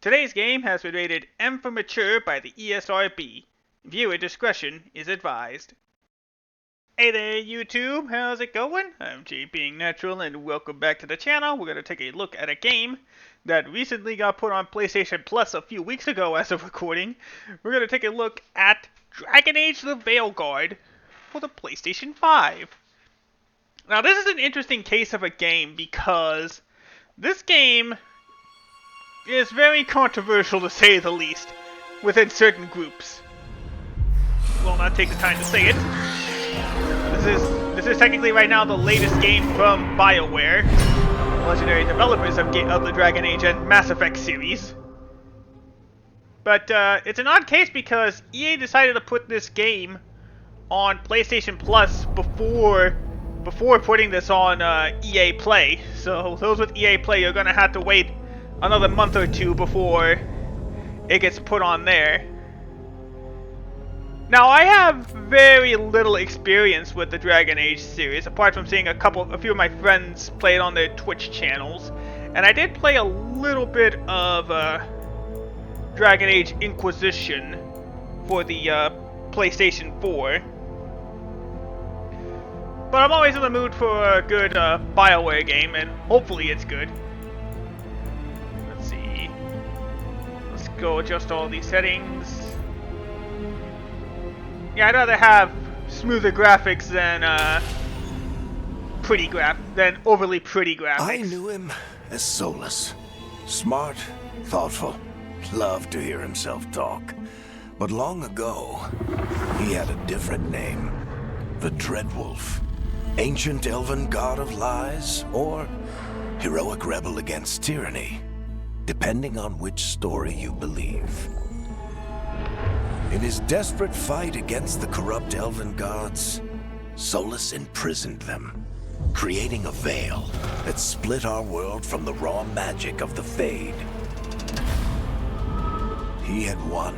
Today's game has been rated M for Mature by the ESRB. Viewer discretion is advised. Hey there YouTube, how's it going? I'm Jay Being Natural and welcome back to the channel. We're going to take a look at a game that recently got put on PlayStation Plus a few weeks ago as of recording. We're going to take a look at Dragon Age the Veilguard for the PlayStation 5. Now this is an interesting case of a game because this game is very controversial to say the least within certain groups. Will not take the time to say it. This is technically right now the latest game from BioWare, legendary developers of the Dragon Age and Mass Effect series. But it's an odd case because EA decided to put this game on PlayStation Plus before putting this on EA Play. So those with EA Play, you're gonna have to wait another month or two before it gets put on there. Now, I have very little experience with the Dragon Age series, apart from seeing a few of my friends play it on their Twitch channels, and I did play a little bit of Dragon Age Inquisition for the PlayStation 4. But I'm always in the mood for a good BioWare game, and hopefully it's good. Let's see. Let's go adjust all these settings. Yeah, I'd rather have smoother graphics than overly pretty graphics. I knew him as Solus. Smart, thoughtful, loved to hear himself talk. But long ago, he had a different name. The Dreadwolf. Ancient elven god of lies, or heroic rebel against tyranny, depending on which story you believe. In his desperate fight against the corrupt elven gods, Solus imprisoned them, creating a veil that split our world from the raw magic of the Fade. He had won.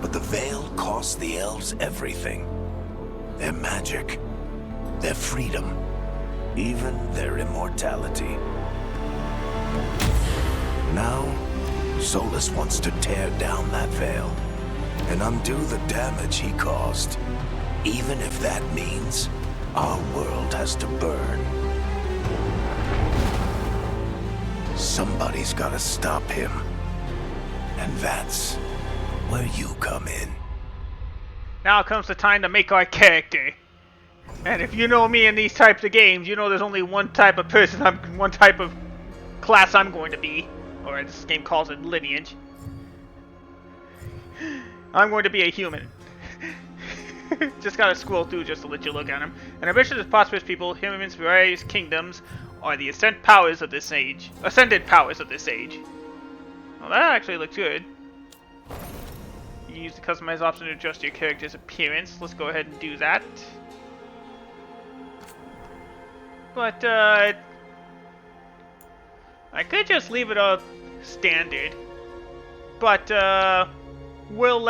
But the veil cost the elves everything. Their magic, their freedom, even their immortality. Now, Solus wants to tear down that veil and undo the damage he caused, even if that means our world has to burn. Somebody's gotta stop him, and that's where you come in. Now comes the time to make our character. And if you know me in these types of games, you know there's only one type of person, one type of class I'm going to be. Or this game calls it lineage. I'm going to be a human. Just gotta scroll through just to let you look at them. An ambitious and prosperous people, humans from various kingdoms, are the ascended powers of this age. Well, that actually looks good. You use the customize option to adjust your character's appearance. Let's go ahead and do that. But I could just leave it all standard, but we'll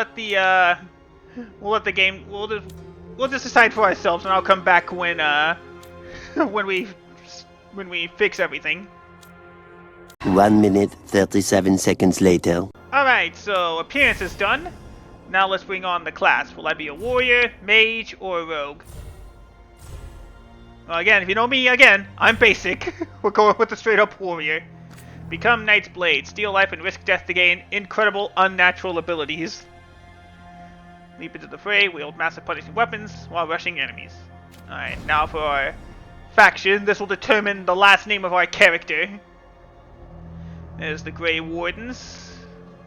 just decide for ourselves, and I'll come back when when we fix everything. 1 minute 37 seconds later. All right, so appearance is done. Now let's bring on the class. Will I be a warrior, mage, or a rogue? Well, again, if you know me, I'm basic. We're going with the straight-up warrior. Become Knight's Blade. Steal life and risk death to gain incredible, unnatural abilities. Leap into the fray. Wield massive punishing weapons while rushing enemies. Alright, now for our faction. This will determine the last name of our character. There's the Grey Wardens.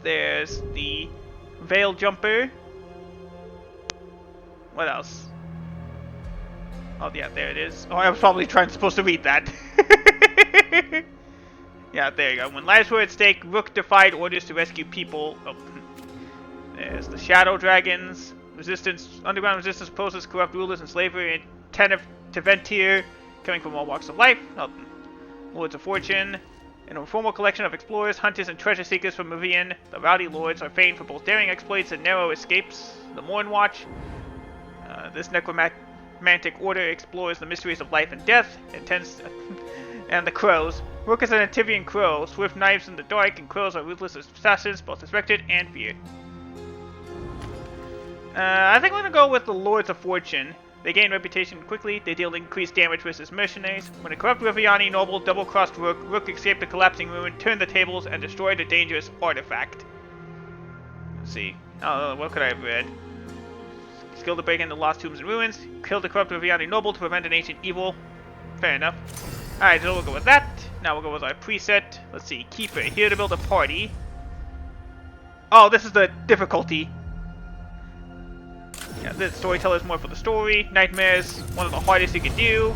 There's the Veil Jumper. What else? Oh yeah, there it is. Oh, I was probably supposed to read that. Yeah, there you go. When lives were at stake, Rook defied orders to rescue people. Oh. There's the Shadow Dragons. Underground resistance opposes corrupt rulers and slavery. And Teventir, coming from all walks of life. Oh. Lords of Fortune. An informal collection of explorers, hunters, and treasure seekers from Rivian. The Rowdy Lords are famed for both daring exploits and narrow escapes. The Morn Watch. This necromantic order explores the mysteries of life and death. It And the crows. Rook is an Antivian crow, swift knives in the dark, and crows are ruthless assassins, both respected and feared. I think we're gonna go with the Lords of Fortune. They gain reputation quickly, they deal increased damage versus mercenaries. When a corrupt Riviani noble double-crossed Rook, Rook escaped the collapsing ruin, turned the tables, and destroyed a dangerous artifact. Let's see. What could I have read? Skill to break into lost tombs and ruins. Killed the corrupt Riviani noble to prevent an ancient evil. Fair enough. Alright, so we'll go with that. Now we'll go with our preset. Let's see. Keeper. Here to build a party. Oh, this is the difficulty. Yeah, the storyteller is more for the story. Nightmares, one of the hardest you can do.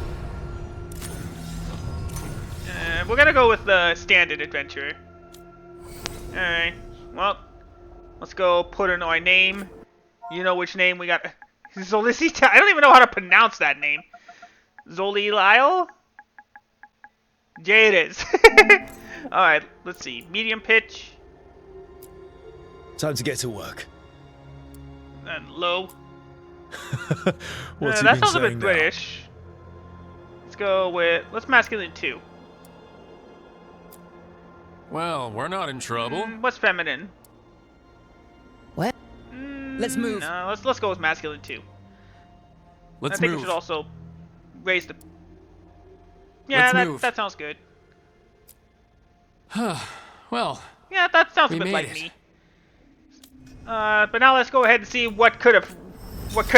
We're gonna go with the standard adventure. Alright, well, let's go put in our name. You know which name we got. Zolicita. I don't even know how to pronounce that name. Zolilile? Yeah, it is. Alright, let's see. Medium pitch. Time to get to work. And low. What's he that been sounds a bit saying now? British. Let's go with... Let's masculine 2. Well, we're not in trouble. What's feminine? What? Let's move. No, let's go with masculine 2. Let's I think move. we should also raise the... Yeah, Let's move. that sounds good. Well, Yeah, that sounds a we bit made like it. me. But now let's go ahead and see what could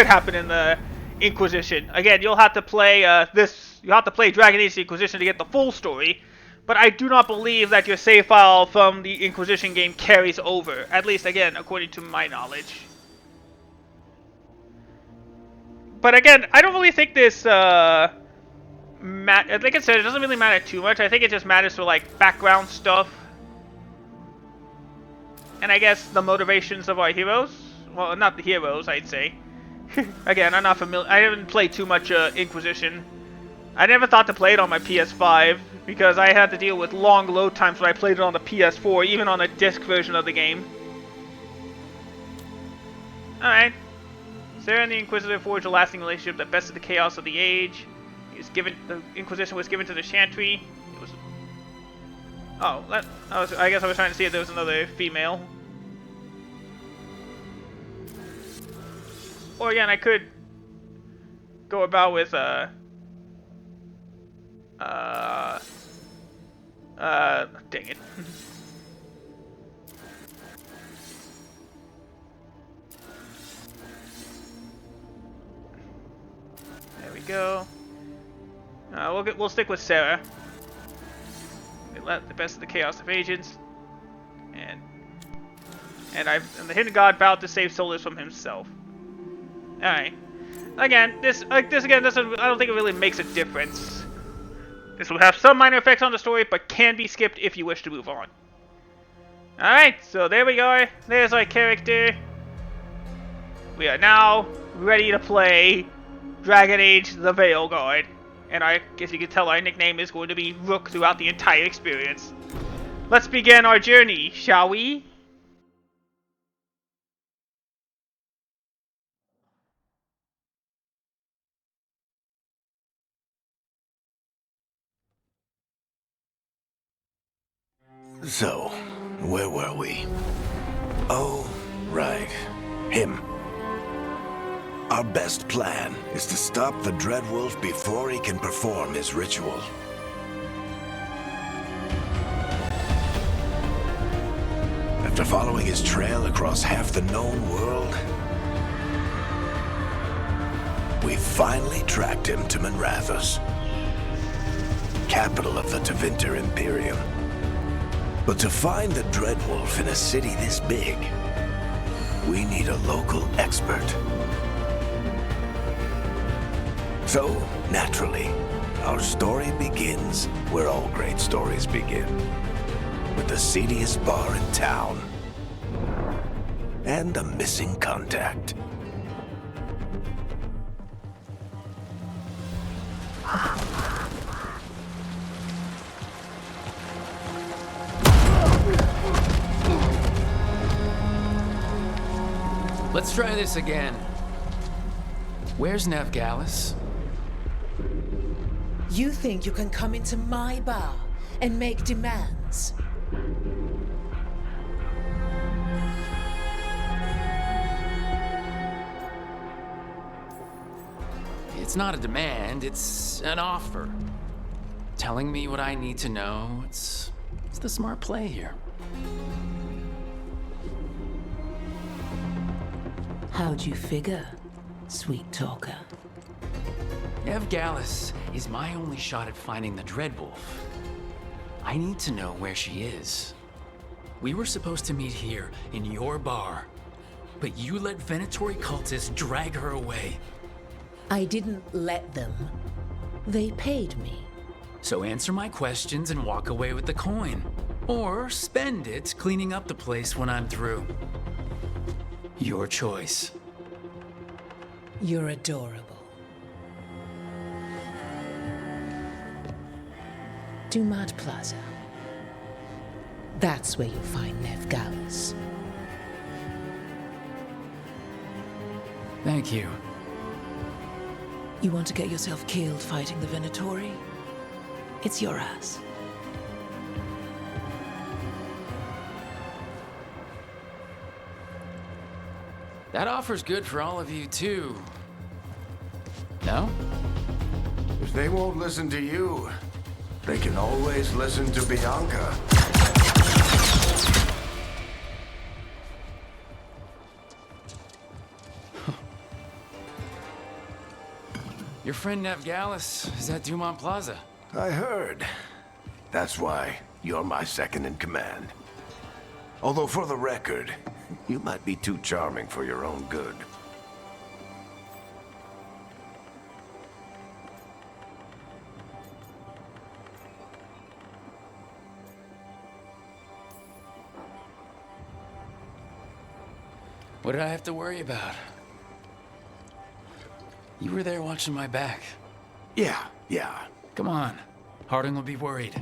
happen in the Inquisition. Again, you'll have to play You'll have to play Dragon Age: The Inquisition to get the full story. But I do not believe that your save file from the Inquisition game carries over. At least, again, according to my knowledge. But again, I don't really think this. Like I said, it doesn't really matter too much. I think it just matters for like background stuff. And I guess the motivations of our heroes. Well, not the heroes, I'd say. Again, I'm not familiar. I haven't played too much Inquisition. I never thought to play it on my PS5 because I had to deal with long load times when I played it on the PS4, even on a disc version of the game. Alright. Sarah and the Inquisitor forged a lasting relationship that bested the chaos of the age. The Inquisition was given to the Chantry. It was... Oh, I guess I was trying to see if there was another female. Or again, I could go about with dang it. There we go. We'll stick with Sarah. They let the best of the chaos of agents, and the hidden god vowed to save Solus from himself. All right. Again, this again doesn't. I don't think it really makes a difference. This will have some minor effects on the story, but can be skipped if you wish to move on. All right. So there we go. There's our character. We are now ready to play Dragon Age: The Veilguard. And I guess you can tell our nickname is going to be Rook throughout the entire experience. Let's begin our journey, shall we? So, where were we? Oh, right. Him. Our best plan is to stop the Dreadwolf before he can perform his ritual. After following his trail across half the known world, we finally tracked him to Manrathus, capital of the Tevinter Imperium. But to find the Dreadwolf in a city this big, we need a local expert. So, naturally, our story begins where all great stories begin. With the seediest bar in town. And a missing contact. let's try this again. Where's Navgalis? You think you can come into my bar and make demands? It's not a demand, it's an offer. Telling me what I need to know, it's the smart play here. How'd you figure, sweet talker? Veilguard is my only shot at finding the Dreadwolf. I need to know where she is. We were supposed to meet here in your bar, but you let Venatori cultists drag her away. I didn't let them. They paid me. So answer my questions and walk away with the coin. Or spend it cleaning up the place when I'm through. Your choice. You're adorable. Dumont Plaza. That's where you'll find Veilguard. Thank you. You want to get yourself killed fighting the Venatori? It's your ass. That offer's good for all of you, too. No? If they won't listen to you, they can always listen to Bianca. Your friend Veilguard is at Dumont Plaza. I heard. That's why you're my second in command. Although for the record, you might be too charming for your own good. What did I have to worry about? You were there watching my back. Yeah. Come on. Harding will be worried.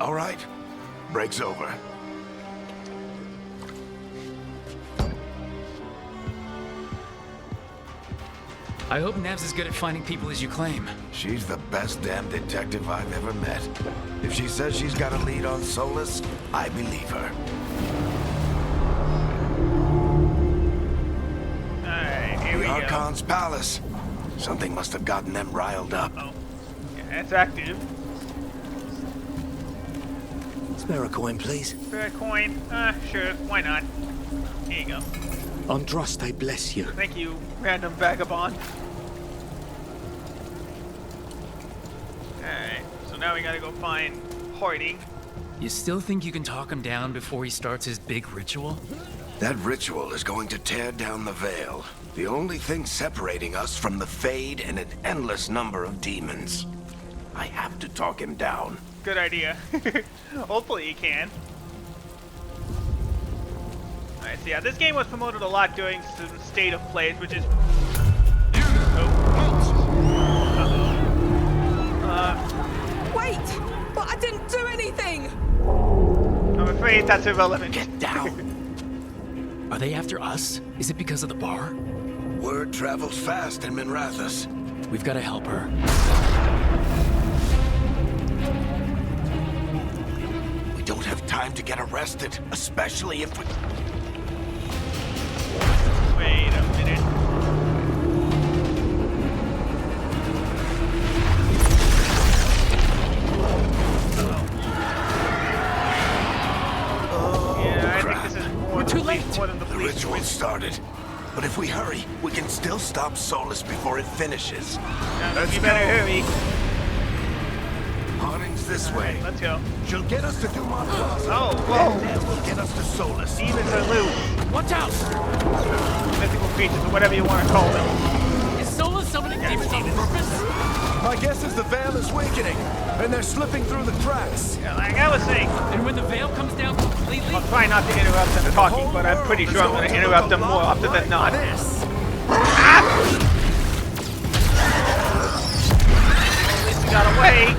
All right. Break's over. I hope Nev's as good at finding people as you claim. She's the best damn detective I've ever met. If she says she's got a lead on Solus, I believe her. Alright, here we The go. Archon's palace. Something must have gotten them riled up. Oh. Yeah, it's active. Spare a coin, please. Spare a coin. Sure, why not? Here you go. Andraste bless you. Thank you, random vagabond. Alright, so now we gotta go find Harding. You still think you can talk him down before he starts his big ritual? That ritual is going to tear down the veil. The only thing separating us from the Fade and an endless number of demons. I have to talk him down. Good idea. Hopefully you can. Alright, so yeah, this game was promoted a lot during some state of plays, which is... Wait! But I didn't do anything! I'm afraid that's irrelevant. Get down! Are they after us? Is it because of the bar? Word travels fast in Minrathous. We've got to help her. We don't have time to get arrested, especially if we... Wait a minute. Yeah, I think this is more, too late. more than the The police. ritual started. But if we hurry, we can still stop Solus before it finishes. You better hurry. Harding's this way. Let's go. She'll get us to Dumont Plaza. Oh, whoa. Then we'll get us to Solus. Demons are loose. Watch out! Mythical creatures, or whatever you want to call them. Is Sola summoning demons on purpose? My guess is the veil is weakening, and they're slipping through the cracks. Yeah, like I was saying, And when the veil comes down completely? I'll try not to interrupt them talking, but I'm pretty sure I'm going to interrupt them more often than not. Ah! At least we got away.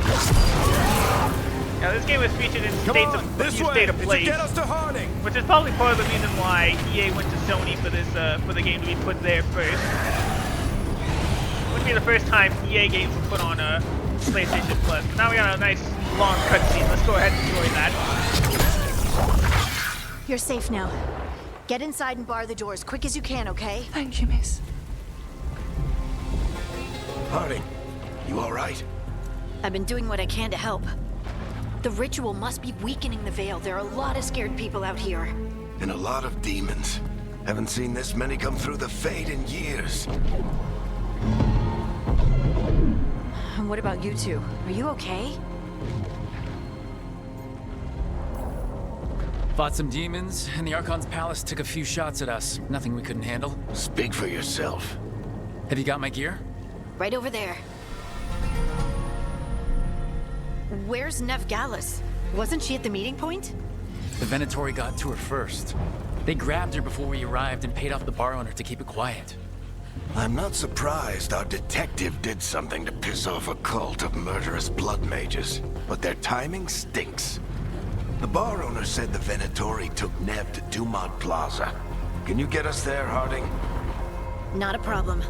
Yeah, this game was featured in Come on, this way. state of It should play, get us to Harding. which is probably part of the reason why EA went to Sony for this for the game to be put there first. Which be the first time EA games were put on PlayStation Plus. But now we got a nice long cutscene. Let's go ahead and enjoy that. You're safe now. Get inside and bar the door as quick as you can, okay? Thank you, miss. Harding, you all right? I've been doing what I can to help. The ritual must be weakening the Veil. There are a lot of scared people out here. And a lot of demons. Haven't seen this many come through the Fade in years. And what about you two? Are you okay? Fought some demons, and the Archon's palace took a few shots at us. Nothing we couldn't handle. Speak for yourself. Have you got my gear? Right over there. Where's Nev Gallus? Wasn't she at the meeting point? The Venatori got to her first. They grabbed her before we arrived and paid off the bar owner to keep it quiet. I'm not surprised our detective did something to piss off a cult of murderous blood mages, but their timing stinks. The bar owner said the Venatori took Nev to Dumont Plaza. Can you get us there, Harding? Not a problem.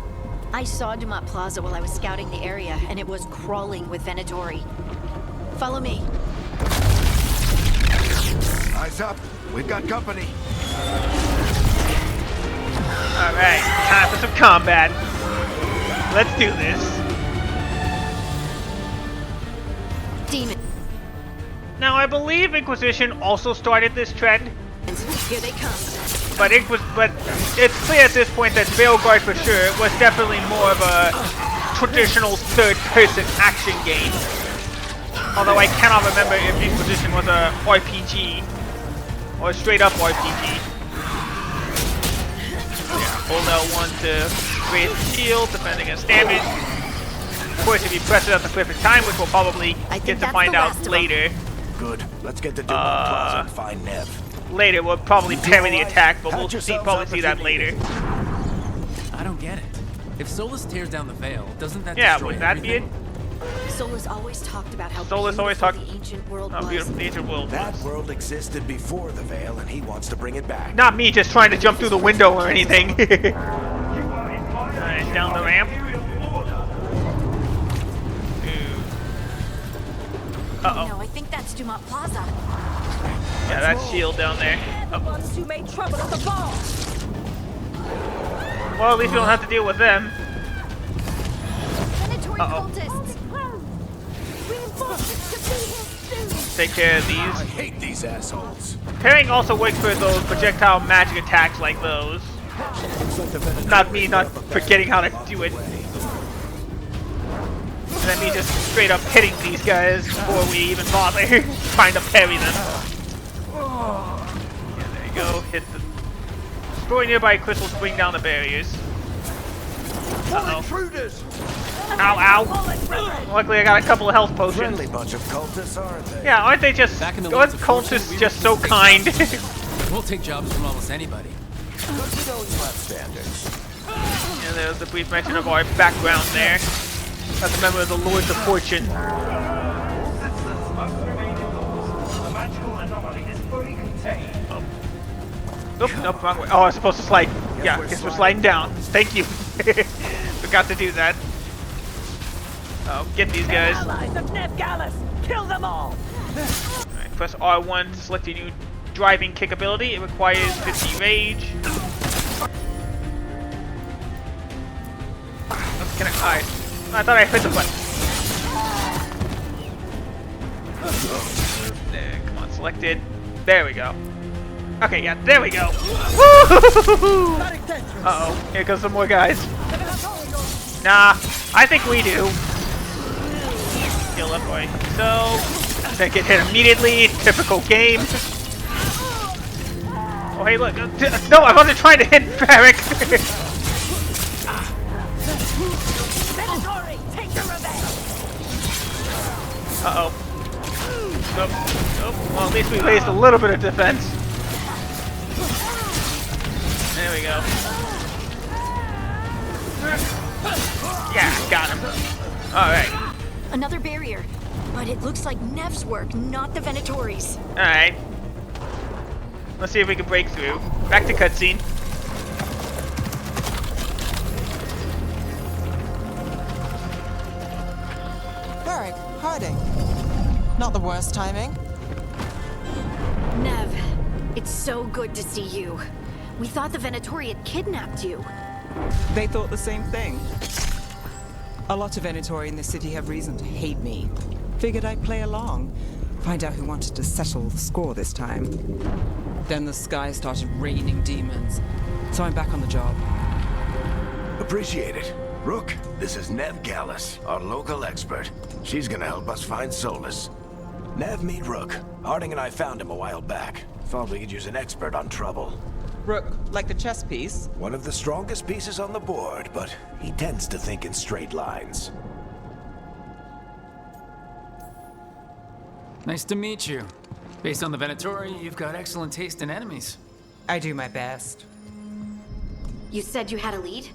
I saw Dumont Plaza while I was scouting the area, and it was crawling with Venatori. Follow me. Eyes up. We've got company. Alright, time for some combat. Let's do this. Demon. Now, I believe Inquisition also started this trend, Here they come. but it's clear at this point that Veilguard for sure was definitely more of a traditional third-person action game. Although I cannot remember if Inquisition was a RPG or a straight-up RPG. Yeah, hold L1 to raise the shield, defend against damage. Of course, if you press it at the perfect time, which we'll probably get to find out later. Good. Let's get to Dumont Plaza and find Nev. Later, we'll probably parry the attack, but we'll probably see that later. I don't get it. If Solus tears down the Veil, doesn't that Yeah, destroy would that be it? everything? Solus always talked about how Solus always beautiful talked the ancient world how was. beautiful the ancient world That was. world existed before the Veil, and he wants to bring it back. Not me just trying to jump through the window or anything. Alright, down the ramp. Uh-oh. No, I think that's Dumont Plaza. Yeah, that shield down there. The ones who made trouble at the bar. Well, at least we don't have to deal with them. Venatori cultists. Reinforcements to be here soon. Take care of I these. hate these assholes. Parrying also works for those projectile magic attacks like those. Looks like the Venatori Not me not got the forgetting how to back do it. way. And then me just straight up hitting these guys before we even bother trying to parry them. Yeah, there you go. Hit the... Destroy nearby crystals to bring down the barriers. Uh-oh. Intruders! Ow, ow. Luckily I got a couple of health potions. Friendly bunch of cultists, aren't they? Yeah, aren't they just... Back in the Aren't woods of fortune, cultists we just were so kind? We'll take jobs from almost anybody. Good to know you have standards. And there's a brief mention of our background there. That's a member of the Lords of Fortune. Nope, nope, wrong way. Oh, I was supposed to slide. Yeah, I guess we're sliding down. Thank you. Forgot to do that. Oh, get these guys. Allies of Nev Gallus. Kill them all. Alright, press R1 to select your new driving kick ability. It requires 50 rage. Can I? Alright. I thought I hit the button. There, come on, selected. There we go. Okay, yeah, there we go. Woo! Uh-oh, here goes some more guys. Nah, I think we do. Heal up, boy. So, then get hit immediately. Typical game. Oh, hey, look. No, I wasn't trying to hit Varric. Venatori, take your revenge. Uh-oh. Nope. Nope. Well, at least we raised a little bit of defense. There we go. Yeah, got him. Alright. Another barrier. But it looks like Nev's work, not the Venatori's. Alright. Let's see if we can break through. Back to cutscene. wedding. Not the worst timing. Nev, it's so good to see you. We thought the Venatori had kidnapped you. They thought the same thing. A lot of Venatori in this city have reason to hate me. Figured I'd play along. Find out who wanted to settle the score this time. Then the sky started raining demons. So I'm back on the job. Appreciate it. Rook, this is Nev Gallus, our local expert. She's gonna help us find Solus. Nev, meet Rook. Harding and I found him a while back. Thought we could use an expert on trouble. Rook, like the chess piece? One of the strongest pieces on the board, but he tends to think in straight lines. Nice to meet you. Based on the Venatori, you've got excellent taste in enemies. I do my best. You said you had a lead?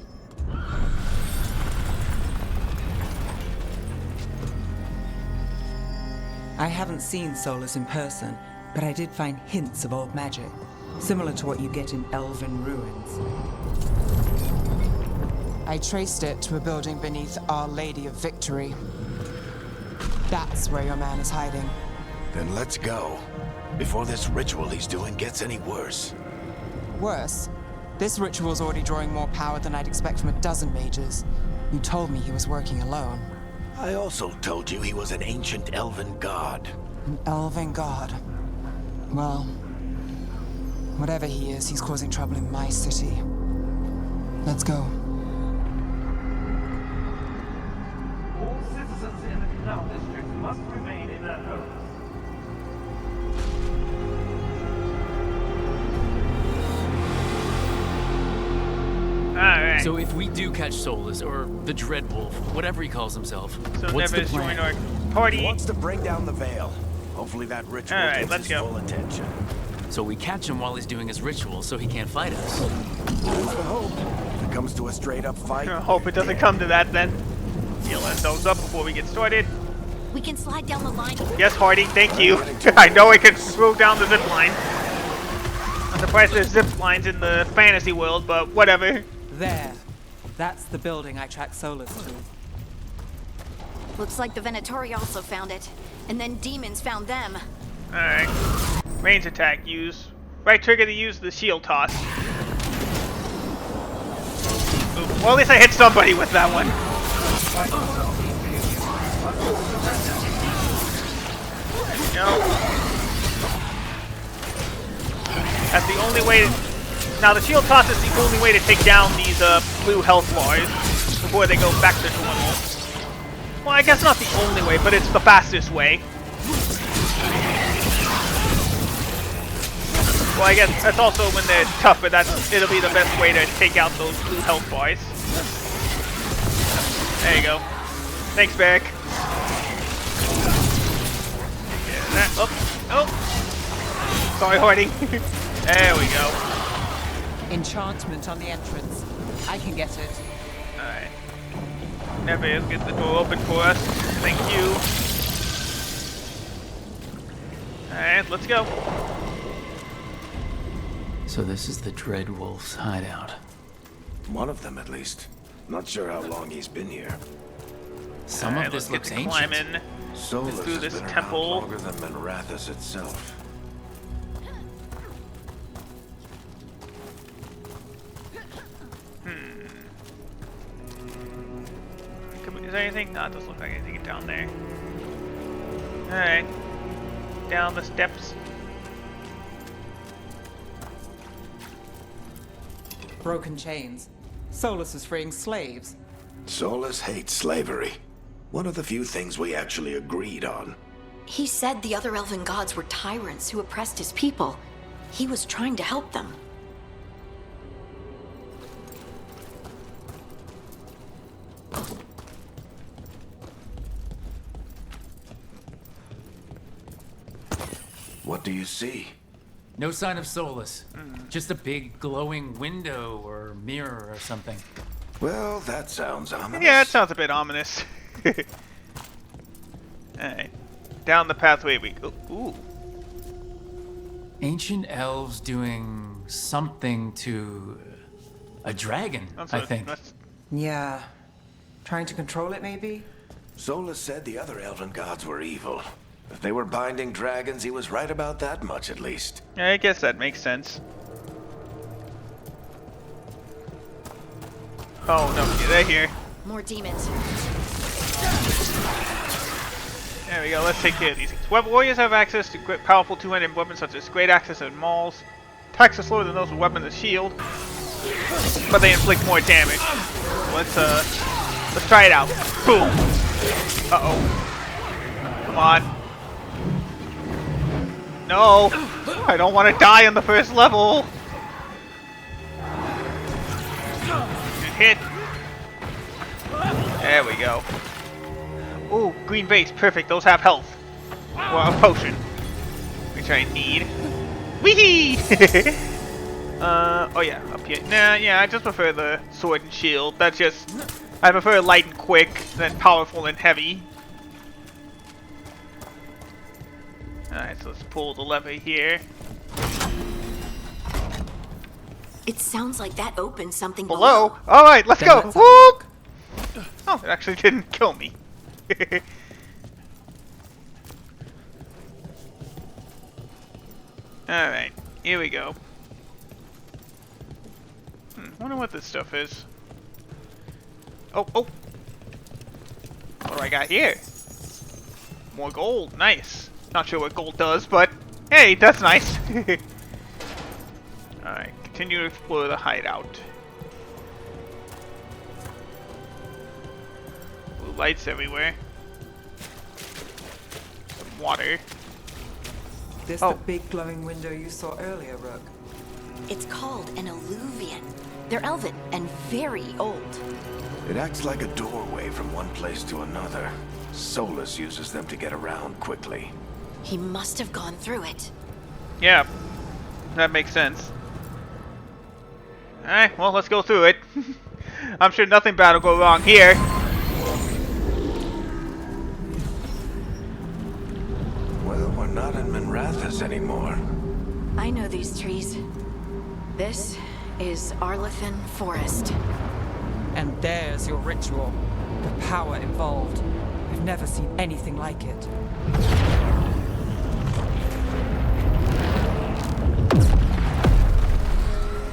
I haven't seen Solus in person, but I did find hints of old magic, similar to what you get in elven ruins. I traced it to a building beneath Our Lady of Victory. That's where your man is hiding. Then let's go. Before this ritual he's doing gets any worse. Worse, this ritual's already drawing more power than I'd expect from a dozen mages. You told me he was working alone. I also told you he was an ancient elven god. An elven god. Well, whatever he is, he's causing trouble in my city. Let's go. All citizens in the Canal District must remain in their homes. Alright. So if we do catch Solus, or the Dreadwolf, whatever he calls himself, So what's the Nev is plan? joining our party. He wants to bring down the veil. Hopefully that ritual All right, gets let's his go. full attention. So we catch him while he's doing his ritual so he can't fight us. Here's the hope. If it comes to a straight-up fight, I hope it doesn't come to that then. Heal ourselves up before we get started. We can slide down the line. Yes, Hardy, thank you. I know I can throw down the zip line. I'm surprised there's zip lines in the fantasy world, but whatever. There. That's the building I tracked Solus to. Looks like the Venatori also found it. And then demons found them. Alright. Range attack, use. Right trigger to use the shield toss. Ooh, well, at least I hit somebody with that one. No. That's the only way. Now the shield toss is the only way to take down these blue health bars before they go back to normal. Well, I guess not the only way, but it's the fastest way. Well, I guess that's also when they're tough, but it'll be the best way to take out those blue health bars. There you go. Thanks, Beck. Oh, oh. Sorry, Hardy. There we go. Enchantment on the entrance. I can get it. Alright. Neves, get the door open for us. Thank you. Alright, let's go. So this is the Dreadwolf's hideout. one of them at least. Not sure how long he's been here. Some of this looks ancient. Climb in. Solus through has this been around temple. longer than Manrathus itself. Is there anything? No, it doesn't look like anything down there. Alright. Down the steps. Broken chains. Solus is freeing slaves. Solus hates slavery. One of the few things we actually agreed on. He said the other elven gods were tyrants who oppressed his people. He was trying to help them. What do you see? No sign of Solus. Just a big glowing window or mirror or something. Well, that sounds ominous. Yeah, it sounds a bit ominous. Alright. Down the pathway we go. Ooh. Ancient elves doing something to a dragon, I think. That's, Yeah. Trying to control it, maybe? Solus said the other elven gods were evil. If they were binding dragons, he was right about that much at least. I guess that makes sense. Oh no, get out here. More demons. There we go, let's take care of these things. Warriors have access to powerful two-handed weapons such as great access and mauls. Attacks are slower than those with weapons of shield, but they inflict more damage. Let's try it out. Boom. Uh-oh. Come on. No! I don't want to die on the first level! Good hit. There we go. Ooh, green base, perfect. Those have health. Well, a potion. Which I need. Wee! Oh yeah, up here. Nah, yeah, I just prefer the sword and shield. That's just... I prefer light and quick than powerful and heavy. Alright, so let's pull the lever here. It sounds like that opened something Below? Alright, let's go! Whoop! Oh, it actually didn't kill me. Alright, here we go. Wonder what this stuff is. Oh! What do I got here? More gold, nice. Not sure what gold does, but hey, that's nice. Alright, continue to explore the hideout. Blue lights everywhere. Some water. This the big glowing window you saw earlier, Rook? It's called an alluvian. They're elven and very old. It acts like a doorway from one place to another. Solus uses them to get around quickly. He must have gone through it. Yeah, that makes sense. Alright, well, let's go through it. I'm sure nothing bad will go wrong here. Well, we're not in Minrathous anymore. I know these trees. This is Arlethan Forest. And there's your ritual. The power involved. I've never seen anything like it.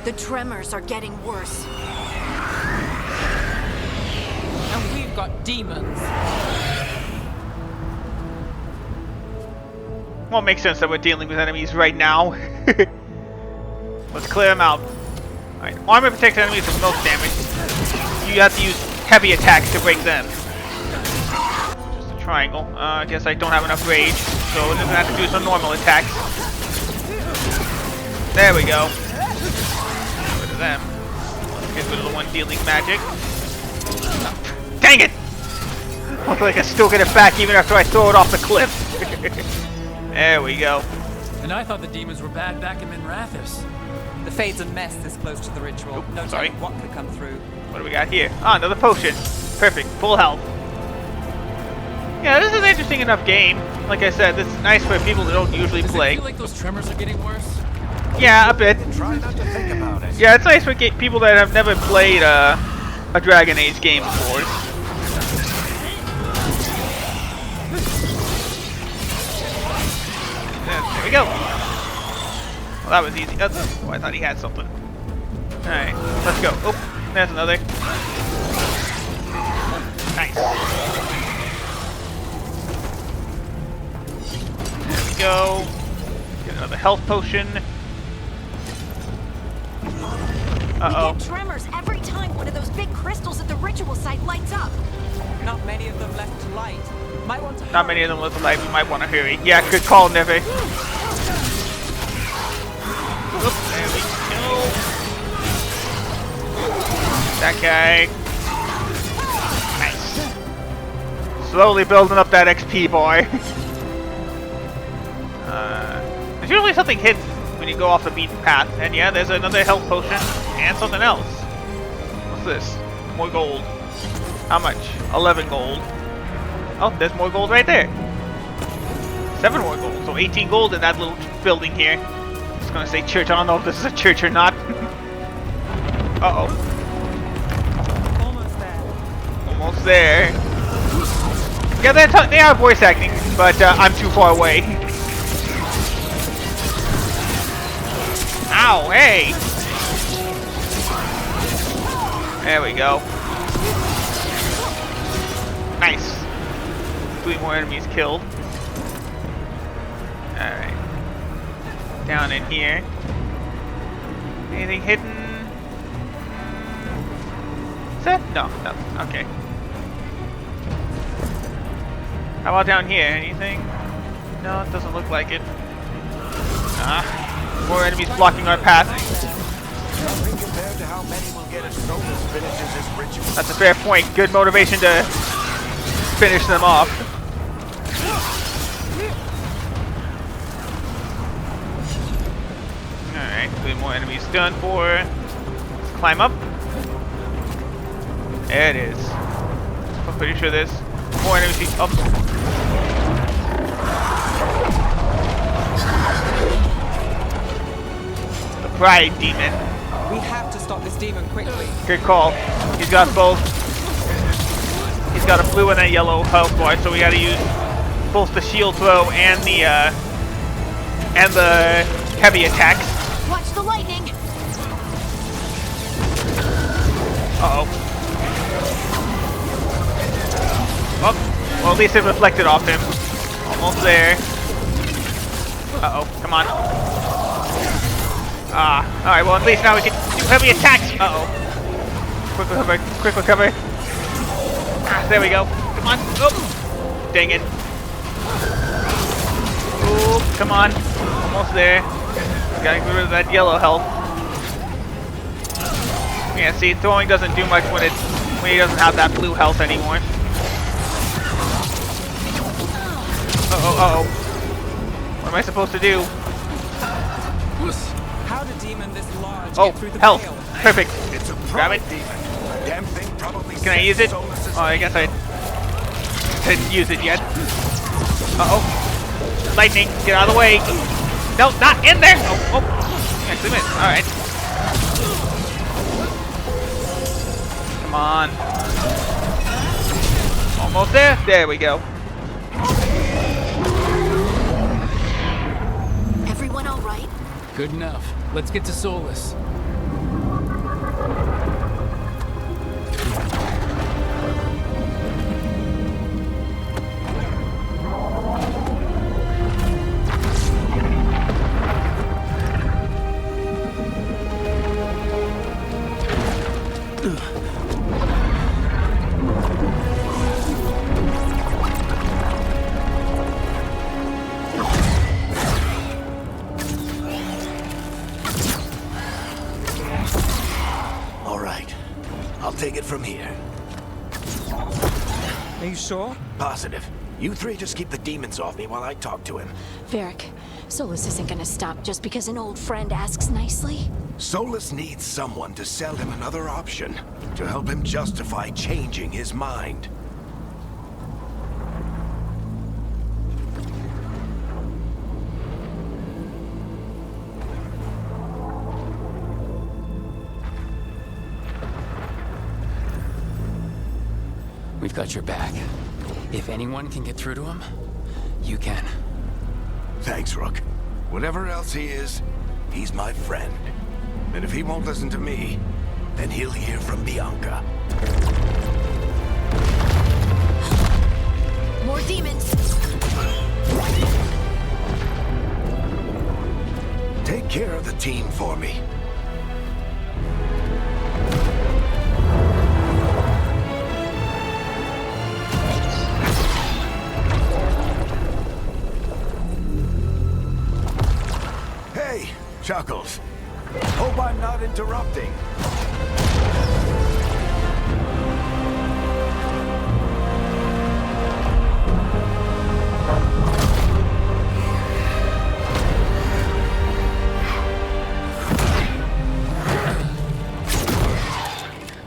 The tremors are getting worse. And we've got demons. Well, it makes sense that we're dealing with enemies right now. Let's clear them out. Alright, armor protects enemies from most damage. You have to use heavy attacks to break them. Just a triangle. I guess I don't have enough rage, so we're just gonna have to do some normal attacks. There we go. Get rid of them. Let's get rid of the one dealing magic. Oh, dang it! Looks like I still get it back even after I throw it off the cliff. There we go. And I thought the demons were bad back in Minrathous. The Fade's a mess this close to the ritual. Oop, No sorry. telling what could come through. What do we got here? Ah, another potion. Perfect. Full health. Yeah, this is an interesting enough game. Like I said, this is nice for people that don't usually Does play. it feel like those tremors are getting worse? Yeah, a bit. Try not to think about it. Yeah, it's nice for people that have never played a Dragon Age game before. There we go. Well, that was easy. Oh, I thought he had something. Alright, let's go. Oh, there's another. Nice. There we go. Get another health potion. Uh-oh. We get tremors every time one of those big crystals at the ritual site lights up. Not many of them left to light. Might want to Not many of them live a life. We might want to hurry. Yeah, good call, Neve. Oop, there we go. That guy. Nice. Slowly building up that XP, boy. There's usually something hidden when you go off the beaten path. And yeah, there's another health potion and something else. What's this? More gold. How much? 11 gold. Oh, there's more gold right there. 7 more gold, so 18 gold in that little building here. Just gonna say church. I don't know if this is a church or not. Uh-oh. almost there. Almost there. Yeah, they are voice acting, but I'm too far away. Ow, hey! There we go. Nice. 3 more enemies killed. Alright. Down in here. Anything hidden? Is that? No, no. Okay. How about down here? Anything? No, it doesn't look like it. More enemies blocking our path. Nothing compared to how many will get as Solus finishes his ritual. That's a fair point. Good motivation to finish them off. Alright, 3 more enemies done for. Let's climb up. There it is. I'm pretty sure there's more enemies up. The Pride Demon. We have to stop this demon quickly. Good call. He's got both. He's got a blue and a yellow health bar, so we gotta use both the shield throw and the heavy attacks. Watch the lightning! Uh-oh. Oh, well, at least it reflected off him. Almost there. Uh-oh, come on. Alright, well, at least now we can do heavy attacks. Uh-oh. Quick recover, quick recover. There we go. Come on. Oh, dang it. Oh, come on. Almost there. Gotta get rid of that yellow health. Yeah, see, throwing doesn't do much when he doesn't have that blue health anymore. Uh-oh. What am I supposed to do? How did demon this large Oh, get through the health. veil? Perfect. It's a Grab it. demon. Damn thing probably. Can I use it? Oh, I guess I didn't use it yet. Uh-oh. Lightning, get out of the way. No, not in there! Oh. Actually missed. Alright. Come on. Almost there. There we go. Everyone all right? Good enough. Let's get to Solus. Take it from here. Are you sure? Positive. You 3 just keep the demons off me while I talk to him. Varric, Solus isn't gonna stop just because an old friend asks nicely. Solus needs someone to sell him another option, to help him justify changing his mind. We've got your back. If anyone can get through to him, you can. Thanks, Rook. Whatever else he is, he's my friend. And if he won't listen to me, then he'll hear from Bianca. More demons! Take care of the team for me. Chuckles. Hope I'm not interrupting.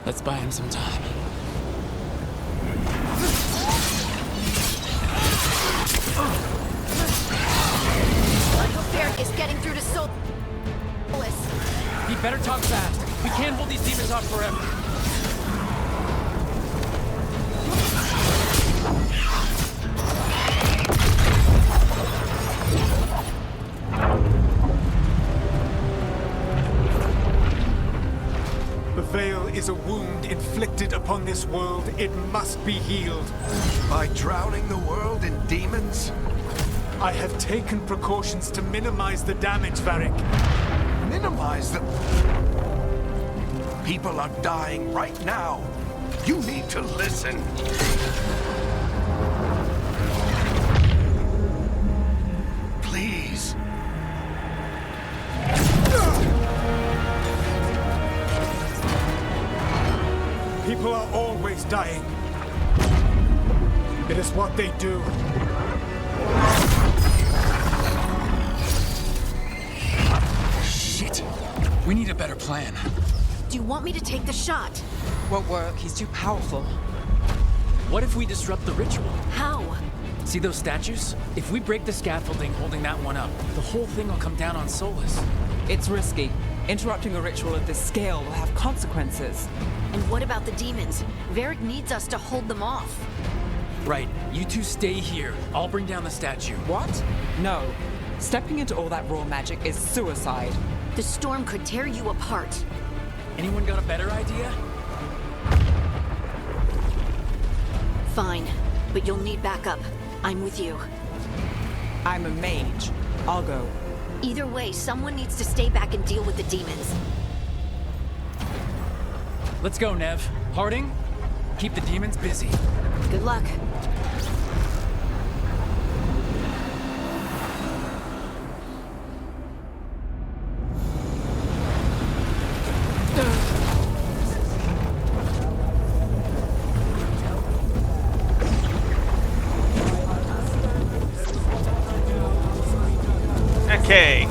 Let's buy him some time. Varric is getting through to Solus. He better talk fast. We can't hold these demons off forever. Veil is a wound inflicted upon this world. It must be healed. By drowning the world in demons? I have taken precautions to minimize the damage, Varric. Minimize the... People are dying right now. You need to listen. Please. People are always dying. It is what they do. Shit. We need a better plan. Do you want me to take the shot? Won't work. He's too powerful. What if we disrupt the ritual? How? See those statues? If we break the scaffolding holding that one up, the whole thing will come down on Solus. It's risky. Interrupting a ritual of this scale will have consequences. And what about the demons? Varric needs us to hold them off. Right. You two stay here. I'll bring down the statue. What? No. Stepping into all that raw magic is suicide. The storm could tear you apart. Anyone got a better idea? Fine, but you'll need backup. I'm with you. I'm a mage. I'll go. Either way, someone needs to stay back and deal with the demons. Let's go, Nev. Harding, keep the demons busy. Good luck. Okay.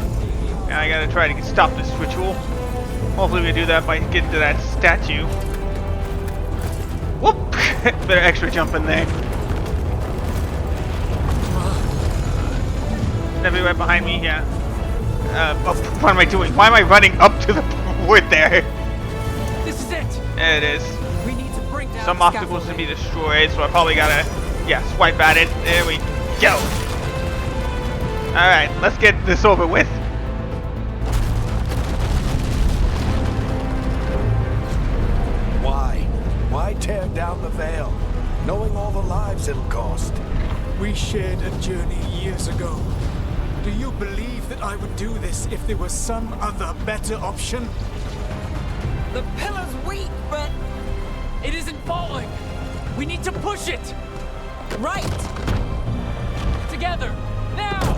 Now I gotta try to stop this ritual. Hopefully we do that by getting to that statue. Whoop! Better extra jump in there. Never be right behind me, yeah. Oh, what am I doing? Why am I running up to the wood there? This is it! There it is. We need to bring down Some the obstacles to scaffolding. be destroyed, so I probably gotta, yeah, swipe at it. There we go. Alright, let's get this over with. Why? Why tear down the Veil, knowing all the lives it'll cost? We shared a journey years ago. Do you believe that I would do this if there was some other better option? The pillar's weak, but... It isn't falling! We need to push it! Right! Together! Now!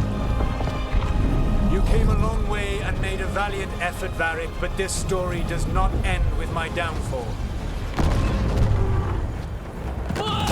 You came a long way and made a valiant effort, Varric, but this story does not end with my downfall. Push!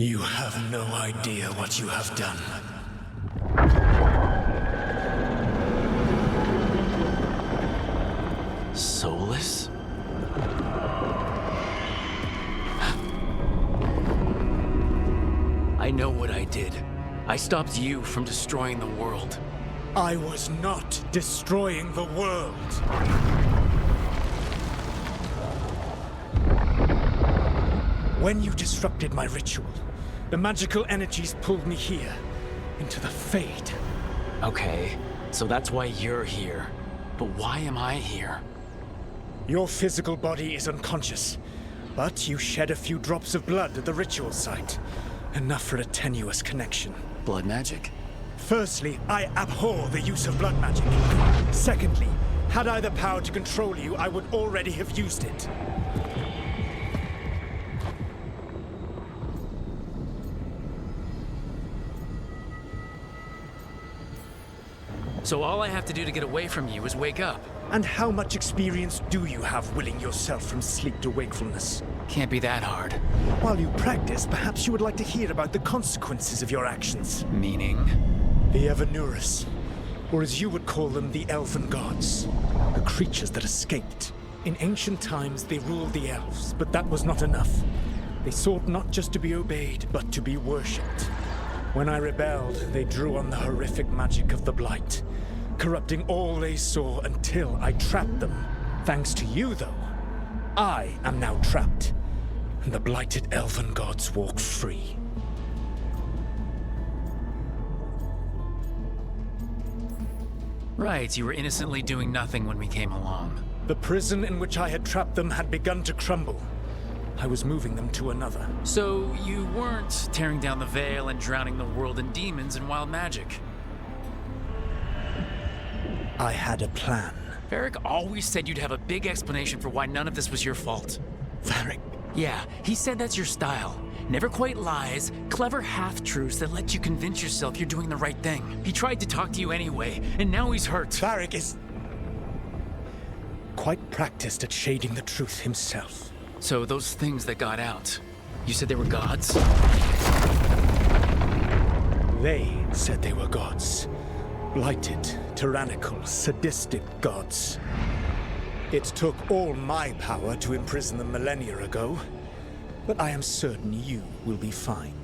You have no idea what you have done. Soulless? I know what I did. I stopped you from destroying the world. I was not destroying the world. When you disrupted my ritual, the magical energies pulled me here, into the Fade. Okay, so that's why you're here. But why am I here? Your physical body is unconscious, but you shed a few drops of blood at the ritual site. Enough for a tenuous connection. Blood magic? Firstly, I abhor the use of blood magic. Secondly, had I the power to control you, I would already have used it. So all I have to do to get away from you is wake up. And how much experience do you have willing yourself from sleep to wakefulness? Can't be that hard. While you practice, perhaps you would like to hear about the consequences of your actions. Meaning? The Evanurus, or as you would call them, the Elven Gods. The creatures that escaped. In ancient times, they ruled the elves, but that was not enough. They sought not just to be obeyed, but to be worshipped. When I rebelled, they drew on the horrific magic of the Blight, corrupting all they saw until I trapped them. Thanks to you, though, I am now trapped, and the blighted Elven Gods walk free. Right, you were innocently doing nothing when we came along. The prison in which I had trapped them had begun to crumble. I was moving them to another. So you weren't tearing down the veil and drowning the world in demons and wild magic? I had a plan. Varric always said you'd have a big explanation for why none of this was your fault. Varric? Yeah, he said that's your style. Never quite lies, clever half-truths that let you convince yourself you're doing the right thing. He tried to talk to you anyway, and now he's hurt. Varric is quite practiced at shading the truth himself. So those things that got out, you said they were gods? They said they were gods. Blighted, tyrannical, sadistic gods. It took all my power to imprison them millennia ago, but I am certain you will be fine.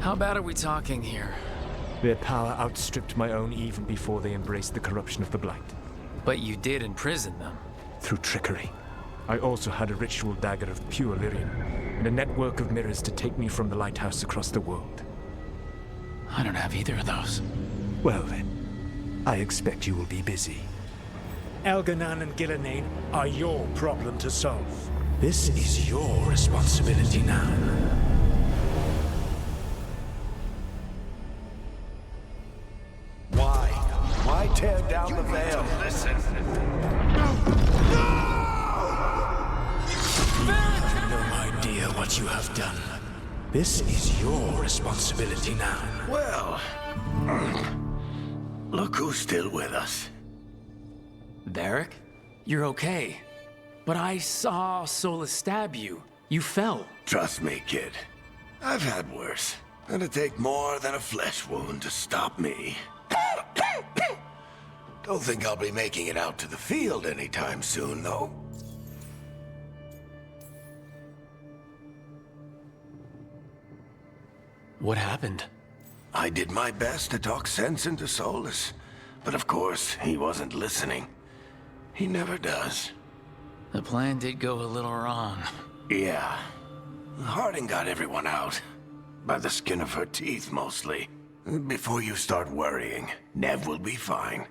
How bad are we talking here? Their power outstripped my own even before they embraced the corruption of the Blight. But you did imprison them. Through trickery. I also had a ritual dagger of pure lyrium, and a network of mirrors to take me from the lighthouse across the world. I don't have either of those. Well then, I expect you will be busy. Elganan and Gillenane are your problem to solve. This is your responsibility now. Why tear down the veil? Listen. You have no idea what you have done. This is your responsibility now. Well, look who's still with us. Varric? You're okay. But I saw Solus stab you. You fell. Trust me, kid. I've had worse. It'd take more than a flesh wound to stop me. Don't think I'll be making it out to the field anytime soon, though. What happened? I did my best to talk sense into Solus, but of course, he wasn't listening. He never does. The plan did go a little wrong. Yeah. Harding got everyone out. By the skin of her teeth, mostly. Before you start worrying, Nev will be fine.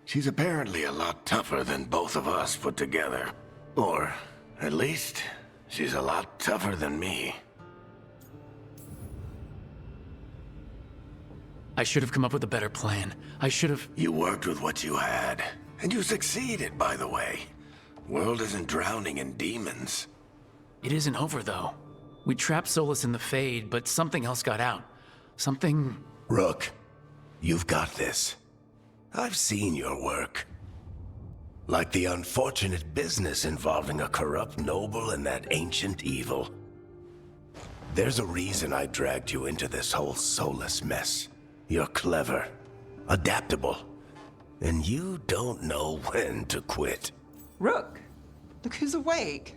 She's apparently a lot tougher than both of us put together. Or, at least, she's a lot tougher than me. I should have come up with a better plan. I should have... You worked with what you had. And you succeeded, by the way. World isn't drowning in demons. It isn't over, though. We trapped Solus in the Fade, but something else got out. Something... Rook, you've got this. I've seen your work. Like the unfortunate business involving a corrupt noble and that ancient evil. There's a reason I dragged you into this whole soulless mess. You're clever, adaptable, and you don't know when to quit. Rook, look who's awake.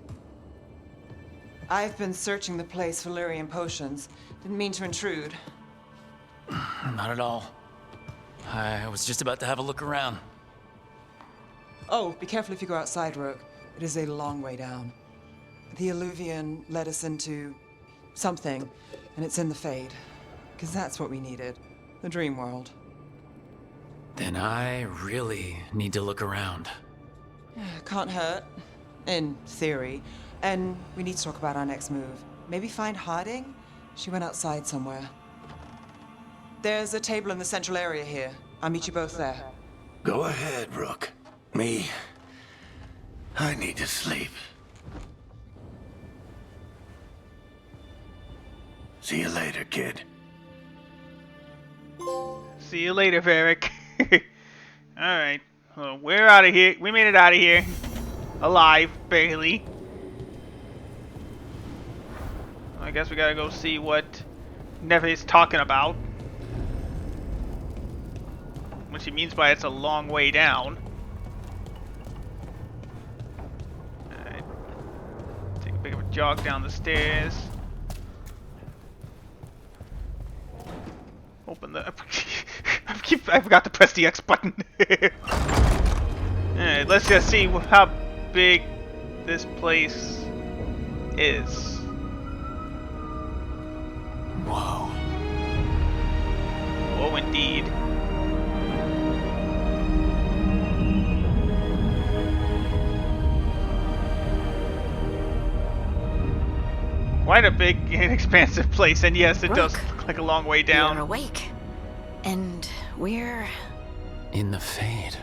I've been searching the place for Lyrian potions. Didn't mean to intrude. Not at all. I was just about to have a look around. Oh, be careful if you go outside, Rook. It is a long way down. The Illuvian led us into something, and it's in the Fade. Because that's what we needed. The dream world. Then I really need to look around. Can't hurt. In theory. And we need to talk about our next move. Maybe find Harding? She went outside somewhere. There's a table in the central area here. I'll meet you both there. Go ahead, Rook. Me, I need to sleep. See you later, kid. See you later, Varric. Alright. Well, we're out of here. We made it out of here. Alive, barely. I guess we gotta go see what Neve's talking about. What she means by it's a long way down. Alright. Take a bit of a jog down the stairs. Open the... I forgot to press the X button. Alright, let's just see how big this place is. Whoa. Whoa, indeed. Quite a big and expansive place, and yes, it does look like a long way down. You're awake. And we're... In the Fade.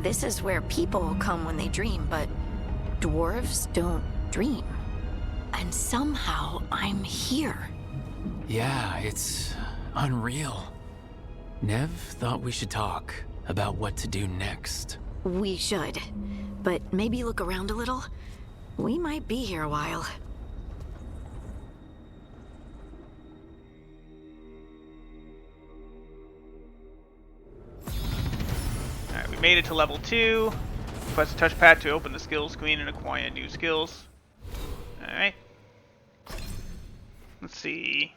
This is where people come when they dream, but dwarves don't dream. And somehow I'm here. Yeah, it's unreal. Nev thought we should talk about what to do next. We should. But maybe look around a little. We might be here a while. Alright, we made it to level 2. Press the touchpad to open the skills screen and acquire new skills. Alright. Let's see.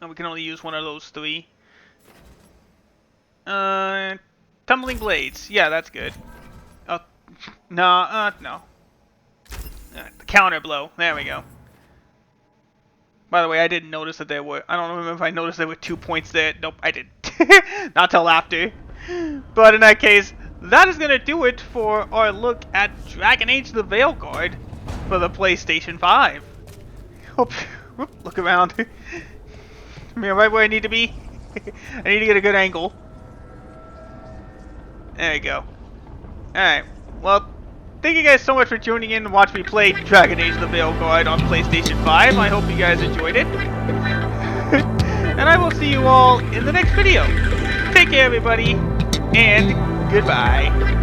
Oh, we can only use one of those 3. Tumbling blades. Yeah, that's good. Oh, no, no. The counter blow. There we go. By the way, I didn't notice that there were... I don't remember if I noticed there were 2 points there. Nope, I didn't. Not till after. But in that case, that is going to do it for our look at Dragon Age the Veilguard for the PlayStation 5. Look around. I'm right where I need to be. I need to get a good angle. There you go. Alright, well, thank you guys so much for tuning in to watch me play Dragon Age the Veilguard on PlayStation 5. I hope you guys enjoyed it. And I will see you all in the next video. Take care, everybody, and goodbye.